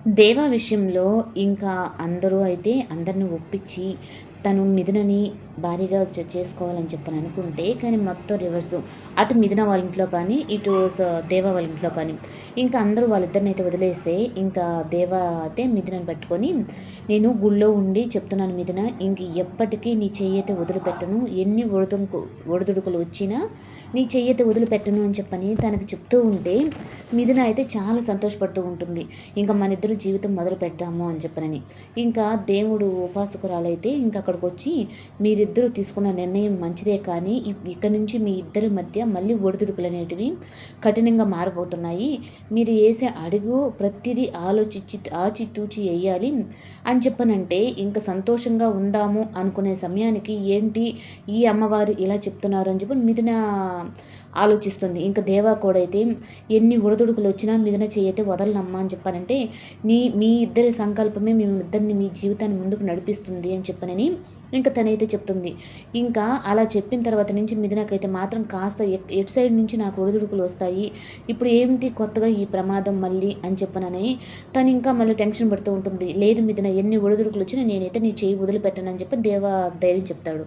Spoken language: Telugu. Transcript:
దేవా విషయంలో ఇంకా అందరూ అయితే అందరిని ఒప్పించి తను మిథునని భారీగా చేసుకోవాలని చెప్పని అనుకుంటే, కానీ మొత్తం రివర్సు. అటు మిథున వాళ్ళ ఇంట్లో కానీ, ఇటు దేవా వాళ్ళ ఇంట్లో కానీ, ఇంకా అందరూ వాళ్ళిద్దరినైతే వదిలేస్తే, ఇంకా దేవా అయితే మిథునని పట్టుకొని, నేను గుళ్ళో ఉండి చెప్తున్నాను మిథున, ఇంక ఎప్పటికీ నీ చెయ్యైతే వదిలిపెట్టను. ఎన్ని ఒడిదుడుకులు వచ్చినా నీ చెయ్యైతే వదిలిపెట్టను అని చెప్పని తనకి చెప్తూ ఉంటే, మిథున అయితే చాలా సంతోషపడుతూ ఉంటుంది. ఇంకా మనిద్దరు జీవితం మొదలు పెడదాము అని చెప్పనని. ఇంకా దేవుడు ఉపాసకురాలైతే ఇంక అక్కడికొచ్చి, మీరిద్దరూ తీసుకున్న నిర్ణయం మంచిదే, కానీ ఇక నుంచి మీ ఇద్దరి మధ్య మళ్ళీ ఒడిదుడుకులనేటివి కఠినంగా మారబోతున్నాయి. మీరు ఏసే అడుగు ప్రతిదీ ఆలోచించి ఆచితూచి ఎయ్యాలి అని చెప్పనంటే, ఇంక సంతోషంగా ఉందాము అనుకునే సమయానికి ఏంటి ఈ అమ్మవారు ఇలా చెప్తున్నారు అని చెప్పి మిథున ఆలోచిస్తుంది. ఇంక దేవా కూడా అయితే ఎన్ని ఒడిదుడుకులొచ్చినా మిథున చెయ్యైతే వదలనమ్మా అని చెప్పానంటే, మీ ఇద్దరి సంకల్పమే మిమ్మల్నిద్దరిని మీ జీవితాన్ని ముందుకు నడిపిస్తుంది అని చెప్పనని ఇంక తనైతే చెప్తుంది. ఇంకా అలా చెప్పిన తర్వాత నుంచి మిథునకైతే మాత్రం కాస్త ఎటు సైడ్ నుంచి నాకు ఒడిదుడుకులొస్తాయి. ఇప్పుడు ఏంటి కొత్తగా ఈ ప్రమాదం మళ్ళీ అని చెప్పనని తను ఇంకా మళ్ళీ టెన్షన్ పడుతూ ఉంటుంది. లేదు మిథున, ఎన్ని ఒడిదుడుకులొచ్చినా నేనైతే నీ చెయ్యి వదిలిపెట్టనని చెప్పి దేవా ధైర్యం చెప్తాడు.